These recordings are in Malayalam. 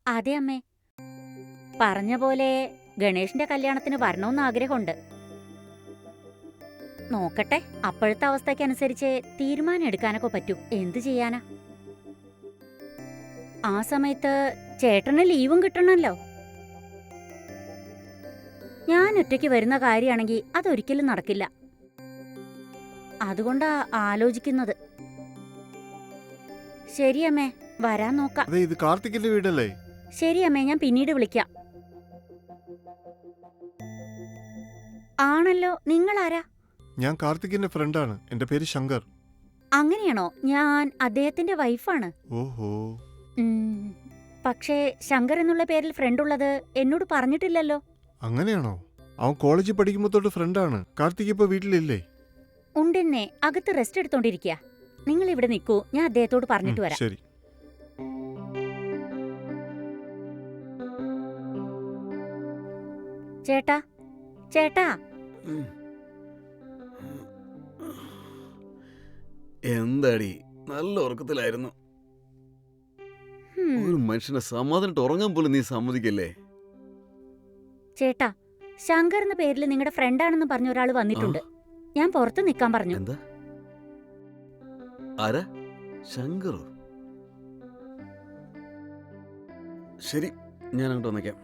അതെ അമ്മേ, പറഞ്ഞ പോലെ ഗണേഷിന്റെ കല്യാണത്തിന് വരണമെന്ന് ആഗ്രഹമുണ്ട്. നോക്കട്ടെ, അപ്പോഴത്തെ അവസ്ഥയ്ക്കനുസരിച്ച് തീരുമാനം എടുക്കാനൊക്കെ പറ്റൂ. എന്തു ചെയ്യാനാ? ആ സമയത്ത് ചേട്ടന് ലീവും കിട്ടണമല്ലോ. ഞാൻ ഒറ്റയ്ക്ക് വരുന്ന കാര്യമാണെങ്കിൽ അതൊരിക്കലും നടക്കില്ല. അതുകൊണ്ടാ ആലോചിക്കുന്നത്. ശരിയമ്മേ, വരാൻ നോക്കാം. അതെ, ഇത് കാർത്തിക്കിന്റെ വീടല്ലേ? ശരിയമ്മേ, ഞാൻ പിന്നീട് വിളിക്കാം. ആണല്ലോ, നിങ്ങളാരാ? ഞാൻ കാർത്തിക്കിന്റെ ഫ്രണ്ടാണ്. എന്റെ പേര് ശങ്കർ. അങ്ങനെയാണോ? ഞാൻ അദ്ദേഹത്തിന്റെ വൈഫാണ്. ഓഹോ. പക്ഷേ ശങ്കർ എന്നുള്ള പേരിൽ ഫ്രണ്ട് ഉള്ളത് എന്നോട് പറഞ്ഞിട്ടില്ലല്ലോ. അങ്ങനെയാണോ? അവൻ കോളേജിൽ പഠിക്കുമ്പോ തൊട്ട് ഫ്രണ്ടാണ്. കാർത്തിക് ഇപ്പൊ വീട്ടിലില്ലേ? ഉണ്ടെന്നെ, അകത്ത് റെസ്റ്റ് എടുത്തോണ്ടിരിക്കുക. നിങ്ങൾ ഇവിടെ നിൽക്കൂ, ഞാൻ അദ്ദേഹത്തോട് പറഞ്ഞിട്ട് വരാം. ശരി. ചേട്ടാ, ചേട്ടാ. എന്താടി, നല്ല ഉറക്കത്തിലായിരുന്നു. ഒരു മനുഷ്യനെ സമാധാനമായിട്ട് ഉറങ്ങാൻ പോലും നീ സമ്മതിക്കല്ലേ? ചേട്ടാ, ശങ്കർ എന്ന പേരിൽ നിങ്ങളുടെ ഫ്രണ്ടാണെന്ന് പറഞ്ഞ ഒരാൾ വന്നിട്ടുണ്ട്. ഞാൻ പുറത്ത് നിൽക്കാൻ പറഞ്ഞു. എന്താ? ആരാ? ശങ്കറോ? ശരി, ഞാൻ അങ്ങോട്ട് വന്നേക്കാം.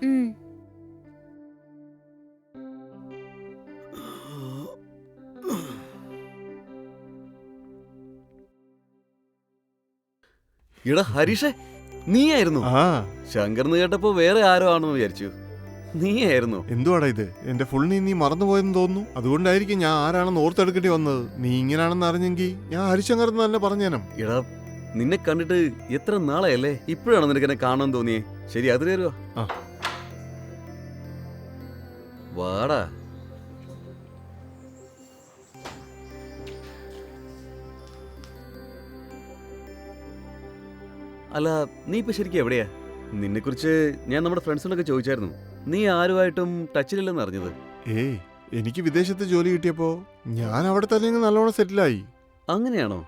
എടാ ഹരീഷേ, നീയായിരുന്നു? ശങ്കർന്ന് കേട്ടപ്പോ വേറെ ആരോ ആണെന്ന് വിചാരിച്ചു. നീയായിരുന്നു? എന്തുവാടാ ഇത്? എന്റെ ഫുൾ നീ മറന്നുപോയെന്ന് തോന്നുന്നു. അതുകൊണ്ടായിരിക്കും ഞാൻ ആരാണെന്ന് ഓർത്തെടുക്കേണ്ടി വന്നത്. നീ ഇങ്ങനാണെന്ന് അറിഞ്ഞെങ്കിൽ ഞാൻ ഹരിശങ്കർ എന്ന് തന്നെ പറഞ്ഞേനം. എടാ, നിന്നെ കണ്ടിട്ട് എത്ര നാളെയല്ലേ, ഇപ്പോഴാണ് നിനക്ക് എന്നെ കാണാൻ തോന്നിയേ. ശരി, അത് കയറുക. വാടാ. അല്ല, നീ ഇപ്പൊ ശരിക്കും എവിടെയാ? നിന്നെ കുറിച്ച് ഞാൻ നമ്മുടെ ഫ്രണ്ട്സിനൊക്കെ ചോദിച്ചായിരുന്നു. നീ ആരുമായിട്ടും ടച്ചിലില്ലെന്ന് അറിഞ്ഞത്. ഏയ്, എനിക്ക് വിദേശത്ത് ജോലി കിട്ടിയപ്പോ ഞാൻ അവിടെ തന്നെ നല്ലോണം സെറ്റിലായി. അങ്ങനെയാണോ?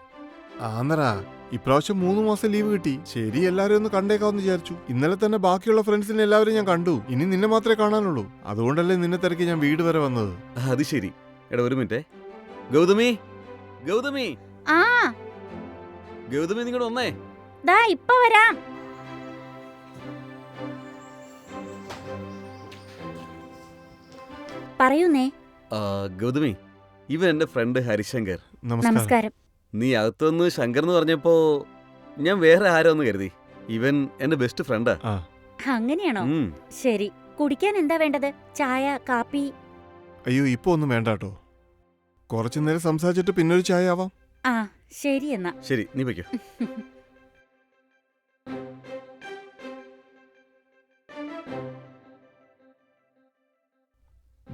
ആന്നറാ, ഇപ്രാവശ്യം 3 മാസം ലീവ് കിട്ടി. ശരി, എല്ലാരും ഒന്ന് കണ്ടേക്കാന്ന് വിചാരിച്ചു. ഇന്നലെ തന്നെ ബാക്കിയുള്ള ഫ്രണ്ട്സിനെ എല്ലാവരും ഞാൻ കണ്ടു. ഇനി നിന്നെ മാത്രമേ കാണാനുള്ളൂ. അതുകൊണ്ടല്ലേ നിന്നെ തിരക്കി ഞാൻ വീട് വരെ വന്നത്. അത് ശരി. എടാ, ഒരു മിനിറ്റ്. ഗൗതമി, ഗൗതമി, ഗൗതമി, നിങ്ങോട്ട് വന്നേ. ഇപ്പൊ വരാം. പറയൂന്നേ. ഗൗതമി, ഇവൻ എന്റെ ഫ്രണ്ട് ഹരിശങ്കർ. നമസ്കാരം. നീ അകത്തുനിന്ന് ശങ്കർ എന്ന് പറഞ്ഞപ്പോ ഞാൻ വേറെ ആരോ ഒന്ന് കരുതി. ഇവൻ എന്റെ ബെസ്റ്റ് ഫ്രണ്ടാ. അങ്ങനെയാണോ? ശരി, കുടിക്കാൻ എന്താ വേണ്ടത്? ചായ, കാപ്പി? അയ്യോ, ഇപ്പൊ ഒന്നും വേണ്ട കേട്ടോ. കുറച്ചു നേരം സംസാരിച്ചിട്ട് പിന്നൊരു ചായ ആവാം. ശരി എന്നാ. ശരി, നീ വയ്ക്കോ.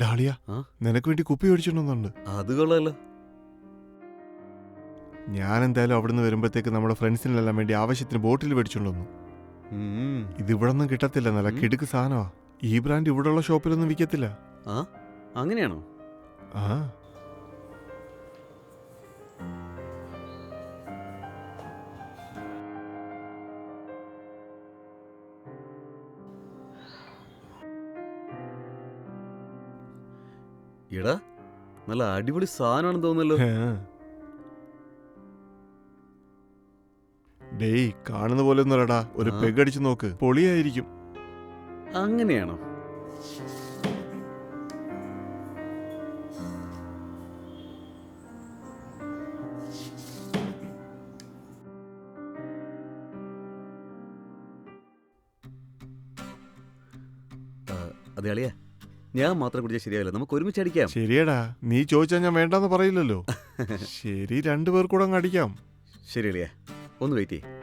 ഡാളിയ, നിനക്ക് വേണ്ടി കുപ്പി മേടിച്ചിട്ടുണ്ടെന്നുണ്ട്. അത് കൊള്ളാലോ. ഞാൻ എന്തായാലും അവിടുന്ന് വരുമ്പോഴത്തേക്ക് നമ്മുടെ ഫ്രണ്ട്സിനെല്ലാം വേണ്ടി ആവശ്യത്തിന് ബോട്ടിൽ മേടിച്ചോണ്ടു. ഇത് ഇവിടെ ഒന്നും കിട്ടത്തില്ല. നല്ല കിടുക്ക് സാധനമാ. ഈ ബ്രാൻഡ് ഇവിടെയുള്ള ഷോപ്പിലൊന്നും വിൽക്കത്തില്ല. അങ്ങനെയാണോ? എടാ, നല്ല അടിപൊളി സാധനമാണെന്ന് തോന്നുന്നല്ലോ. ഡേയ്, കാണുന്ന പോലെ ഒന്നുമല്ലടാ. ഒരു പെഗ് അടിച്ചു നോക്ക്, പൊളിയായിരിക്കും. അങ്ങനെയാണോ? അതെ അളിയാ, ഞാൻ മാത്രം കുടിച്ചാൽ ശരിയാവില്ല. നമുക്ക് ഒരുമിച്ച് അടിക്കാം. ശരിയടാ, നീ ചോദിച്ചാൽ ഞാൻ വേണ്ടെന്ന് പറയില്ലല്ലോ. ശരി, 2 പേർ കൂടെ അങ്ങ് അടിക്കാം. ശരി അളിയാ, ഒന്ന് വെയിറ്റ് ചെയ്യ്.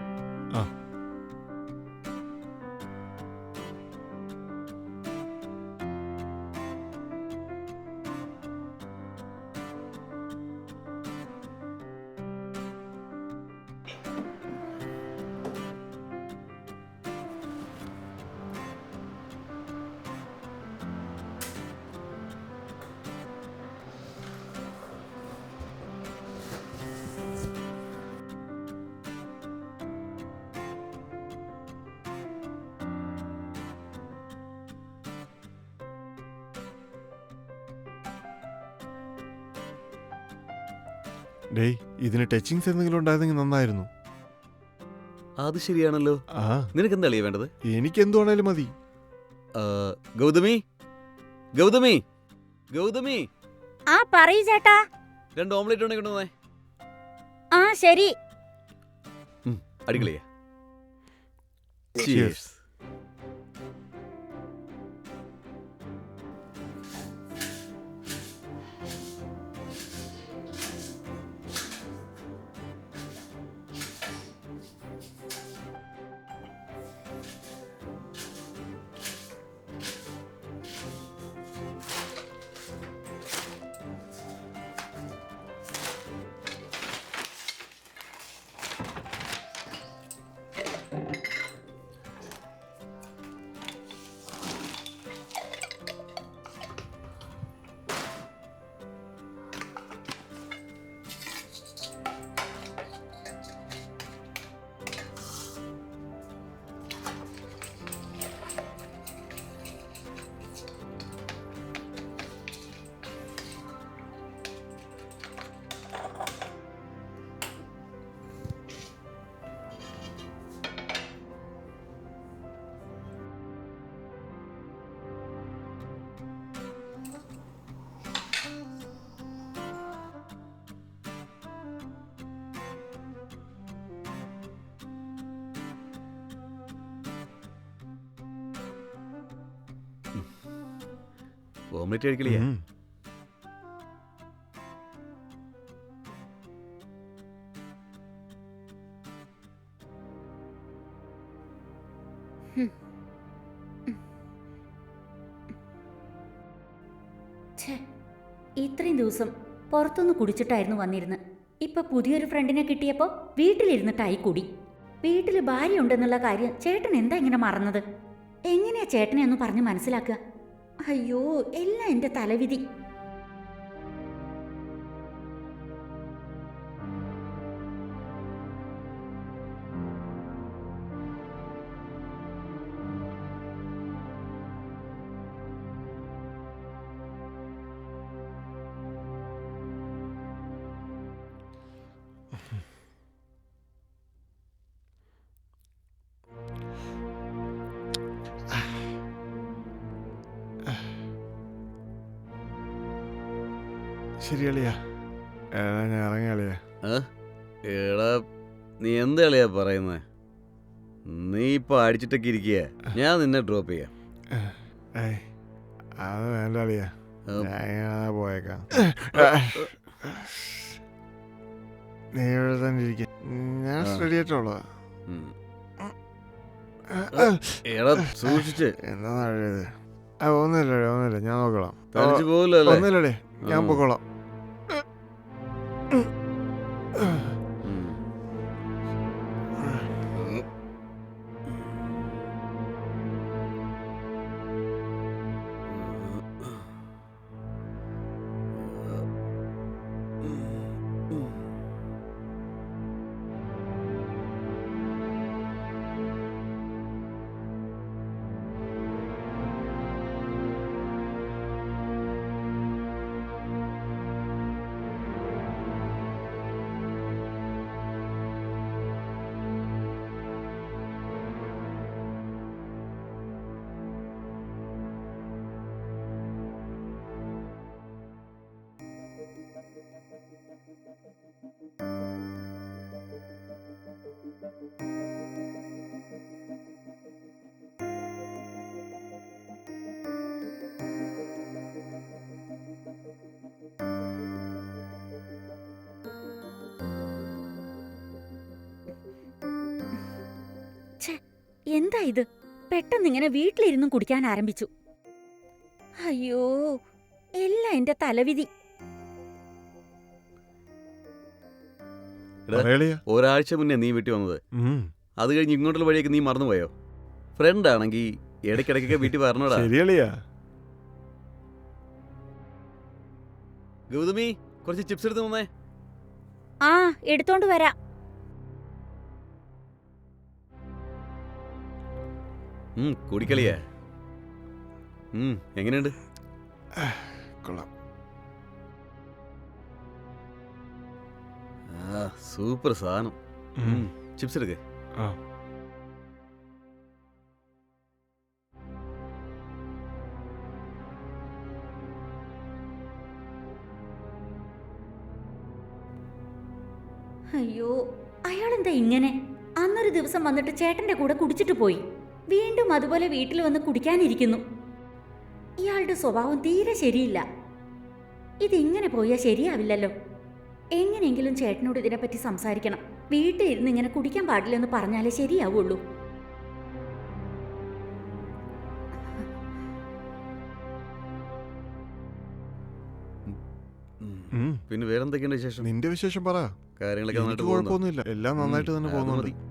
ഡേയ് ഇതിന് ടച്ചിങ്സ് എന്തെങ്കിലും ഉണ്ടായിരുന്നെങ്കിൽ നന്നായിരുന്നു. അത് ശരിയാണല്ലോ. ആ നിനക്ക് എന്താ അളിയാ വേണ്ടത്? എനിക്ക് എന്തുവാണേലും മതി. ആ, ഗൗതമി ഗൗതമി ഗൗതമി ആ പറയൂ ചേട്ടാ. 2 ഓംലെറ്റ് ഉണ്ടെങ്കിൽ കൊണ്ടുവന്നേ. ആ ശരി. അടിക്കളിയാ. Cheers. ഓംലെറ്റ് കഴിക്കളിയാ. ഉം. ഛേ, ഇത്രയും ദിവസം പുറത്തുനിന്ന് കുടിച്ചിട്ടായിരുന്നു വന്നിരുന്നത്. ഇപ്പൊ പുതിയൊരു ഫ്രണ്ടിനെ കിട്ടിയപ്പോ വീട്ടിലിരുന്നിട്ടായി കുടി. വീട്ടിൽ ഭാര്യ ഉണ്ടെന്നുള്ള കാര്യം ചേട്ടൻ എന്താ ഇങ്ങനെ മറന്നത്? എങ്ങനെയാ ചേട്ടനെ ഒന്ന് പറഞ്ഞ് മനസ്സിലാക്കുക? അയ്യോ, എല്ലാം എന്റെ തലവിധി. ശരി അളിയാ, ഞാൻ ഇറങ്ങിയാളിയാ. എടാ നീ എന്താ അളിയാ പറയുന്നേ? നീ ഇപ്പൊ അടിച്ചിട്ടൊക്കെ ഇരിക്കുക. ഞാൻ നിന്നെ ഡ്രോപ്പ് ചെയ്യാം. ഏയ് അത് വേണ്ട അളിയാ, ഞാൻ ഇങ്ങനെ പോയേക്കാം. നീ ഇവിടെ തന്നെ ഇരിക്ക, ഞാൻ റെഡി ആയിട്ടുള്ളതാ. എടാ സൂക്ഷിച്ച്. എന്താ ഇത്? ഒന്നുമില്ല, ഞാൻ നോക്കോളാം. തനിച്ച് പോകില്ലല്ലേ? ഒന്നുമില്ലടേ, ഞാൻ പൊക്കോളാം. എന്താ ഇത്? പെട്ടെന്ന് ഇങ്ങനെ വീട്ടിലിരുന്നും കുടിക്കാൻ ആരംഭിച്ചു. അയ്യോ, എല്ലാം എന്റെ തലവിധി. ഒരാഴ്ച മുന്നേ നീ വീട്ടിൽ വന്നത്. അത് കഴിഞ്ഞ് ഇങ്ങോട്ടുള്ള വഴിയൊക്കെ നീ മറന്നുപോയോ? ഫ്രണ്ട് ആണെങ്കിൽ ഇടയ്ക്കിടയ്ക്കൊക്കെ വീട്ടിൽ വരണോടാ. ശരിയളിയാ. ഗൗതമി, കുറച്ച് ചിപ്സ് എടുത്ത് തന്നേ. ആ, എടുത്തോണ്ട് വരാം. കുടിക്കളിയാ. എങ്ങനെയുണ്ട്? കൊള്ളാം. ആ സൂപ്പർ സാധനം. ചിപ്സ് എടുക്കേ. ആ. അയ്യോ, അയാളെന്താ ഇങ്ങനെ? അന്നൊരു ദിവസം വന്നിട്ട് ചേട്ടന്റെ കൂടെ കുടിച്ചിട്ട് പോയി. വീണ്ടും അതുപോലെ വീട്ടിൽ വന്ന് കുടിക്കാനിരിക്കുന്നു. ഇയാളുടെ സ്വഭാവം തീരെ ശരിയില്ല. ഇതിങ്ങനെ പോയാൽ ശരിയാവില്ലല്ലോ. എങ്ങനെയെങ്കിലും ചേട്ടനോട് ഇതിനെപ്പറ്റി സംസാരിക്കണം. വീട്ടിലിരുന്ന് ഇങ്ങനെ കുടിക്കാൻ പാടില്ലെന്ന് പറഞ്ഞാലേ ശരിയാവുള്ളൂ. പിന്നെ വേറെന്തൊക്കെയുണ്ട് വിശേഷം? നിന്റെ വിശേഷം പറ. കാര്യങ്ങളൊക്കെ എനിക്ക് നന്നായിട്ട് പോകുന്നു. കുഴപ്പമൊന്നുമില്ല, എല്ലാം നന്നായിട്ട് തന്നെ അത് പോകുന്നുണ്ട്. മതി.